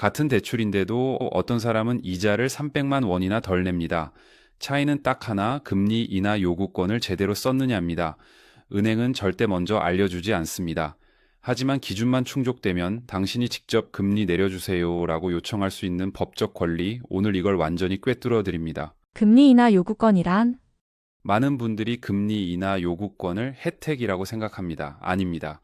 같은 대출인데도 어떤 사람은 이자를 300만 원이나 덜 냅니다. 차이는 딱 하나, 금리 인하 요구권을 제대로 썼느냐입니다. 은행은 절대 먼저 알려주지 않습니다. 하지만 기준만 충족되면 당신이 직접 금리 내려주세요라고 요청할 수 있는 법적 권리, 오늘 이걸 완전히 꿰뚫어 드립니다. 금리 인하 요구권이란? 많은 분들이 금리 인하 요구권을 혜택이라고 생각합니다. 아닙니다.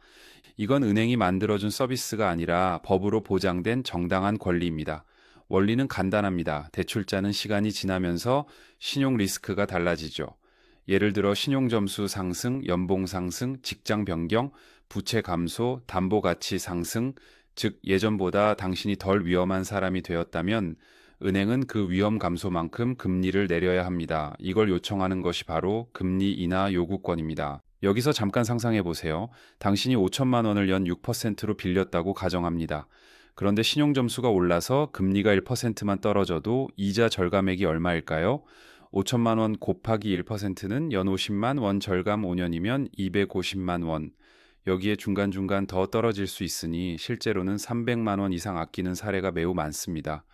이건 은행이 만들어준 서비스가 아니라 법으로 보장된 정당한 권리입니다. 원리는 간단합니다. 대출자는 시간이 지나면서 신용 리스크가 달라지죠. 예를 들어 신용점수 상승, 연봉 상승, 직장 변경, 부채 감소, 담보 가치 상승, 즉 예전보다 당신이 덜 위험한 사람이 되었다면 은행은 그 위험 감소만큼 금리를 내려야 합니다. 이걸 요청하는 것이 바로 금리 인하 요구권입니다. 여기서 잠깐 상상해 보세요. 당신이 5천만 원을 연 6%로 빌렸다고 가정합니다. 그런데 신용점수가 올라서 금리가 1%만 떨어져도 이자 절감액이 얼마일까요? 5천만 원 곱하기 1%는 연 50만 원 절감 5년이면 250만 원. 여기에 중간중간 더 떨어질 수 있으니 실제로는 300만 원 이상 아끼는 사례가 매우 많습니다.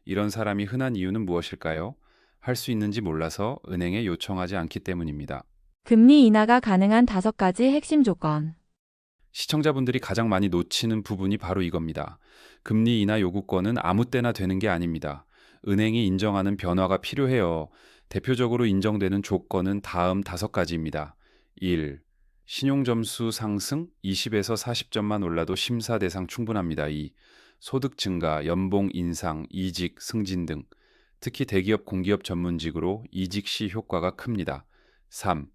이런 사람이 흔한 이유는 무엇일까요? 할 수 있는지 몰라서 은행에 요청하지 않기 때문입니다. 금리 인하가 가능한 5가지 핵심 조건. 시청자분들이 가장 많이 놓치는 부분이 바로 이겁니다. 금리 인하 요구권은 아무 때나 되는 게 아닙니다. 은행이 인정하는 변화가 필요해요. 대표적으로 인정되는 조건은 다음 5가지입니다. 1. 신용점수 상승 20에서 40점만 올라도 심사 대상 충분합니다. 2. 소득 증가, 연봉 인상, 이직, 승진 등 특히 대기업 공기업 전문직으로 이직 시 효과가 큽니다. 3.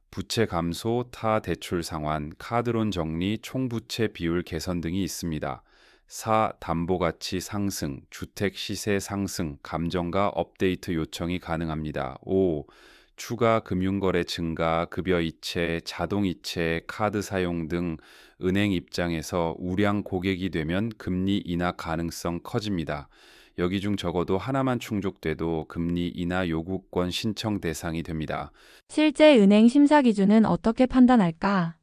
부채 감소, 타 대출 상환, 카드론 정리, 총부채 비율 개선 등이 있습니다. 4. 담보가치 상승, 주택 시세 상승, 감정가 업데이트 요청이 가능합니다. 5. 추가 금융거래 증가, 급여 이체, 자동 이체, 카드 사용 등 은행 입장에서 우량 고객이 되면 금리 인하 가능성 커집니다. 여기 중 적어도 하나만 충족돼도 금리 인하 요구권 신청 대상이 됩니다. 실제 은행 심사 기준은 어떻게 판단할까?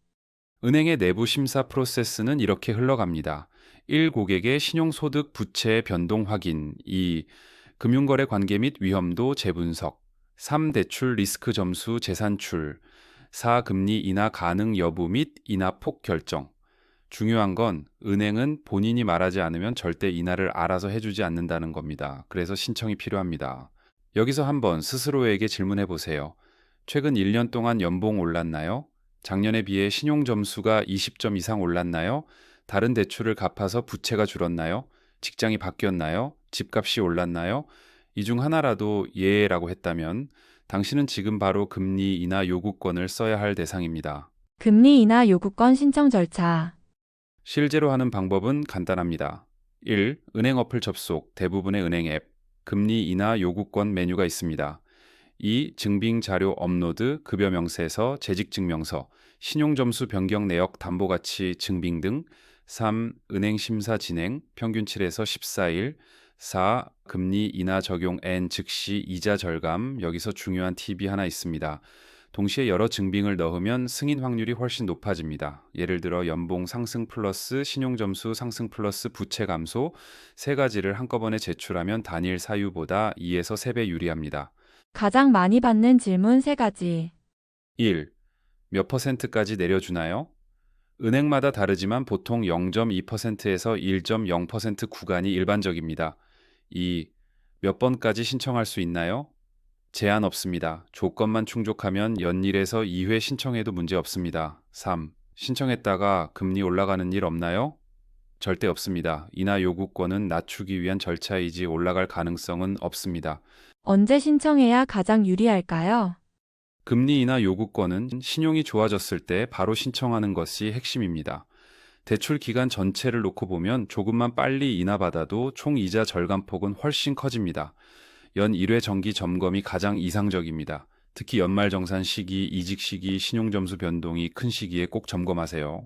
은행의 내부 심사 프로세스는 이렇게 흘러갑니다. 1. 고객의 신용소득 부채 변동 확인. 2. 금융거래 관계 및 위험도 재분석. 3. 대출 리스크 점수 재산출. 4. 금리 인하 가능 여부 및 인하폭 결정. 중요한 건 은행은 본인이 말하지 않으면 절대 인하를 알아서 해주지 않는다는 겁니다. 그래서 신청이 필요합니다. 여기서 한번 스스로에게 질문해 보세요. 최근 1년 동안 연봉 올랐나요? 작년에 비해 신용 점수가 20점 이상 올랐나요? 다른 대출을 갚아서 부채가 줄었나요? 직장이 바뀌었나요? 집값이 올랐나요? 이 중 하나라도 예라고 했다면 당신은 지금 바로 금리 인하 요구권을 써야 할 대상입니다. 금리 인하 요구권 신청 절차. 실제로 하는 방법은 간단합니다. 1. 은행 어플 접속, 대부분의 은행 앱, 금리 인하 요구권 메뉴가 있습니다. 2. 증빙 자료 업로드, 급여 명세서, 재직 증명서, 신용점수 변경 내역 담보가치 증빙 등. 3. 은행 심사 진행, 평균 7에서 14일. 4. 금리 인하 적용 N 즉시 이자 절감, 여기서 중요한 팁이 하나 있습니다. 동시에 여러 증빙을 넣으면 승인 확률이 훨씬 높아집니다. 예를 들어 연봉 상승 플러스 신용점수 상승 플러스 부채 감소 3가지를 한꺼번에 제출하면 단일 사유보다 2에서 3배 유리합니다. 가장 많이 받는 질문 3가지. 1. 몇 퍼센트까지 내려주나요? 은행마다 다르지만 보통 0.2%에서 1.0% 구간이 일반적입니다. 2. 몇 번까지 신청할 수 있나요? 제한 없습니다. 조건만 충족하면 연일에서 2회 신청해도 문제 없습니다. 3. 신청했다가 금리 올라가는 일 없나요? 절대 없습니다. 인하 요구권은 낮추기 위한 절차이지 올라갈 가능성은 없습니다. 언제 신청해야 가장 유리할까요? 금리 인하 요구권은 신용이 좋아졌을 때 바로 신청하는 것이 핵심입니다. 대출 기간 전체를 놓고 보면 조금만 빨리 인하받아도 총 이자 절감폭은 훨씬 커집니다. 연 1회 정기 점검이 가장 이상적입니다. 특히 연말정산 시기, 이직 시기, 신용점수 변동이 큰 시기에 꼭 점검하세요.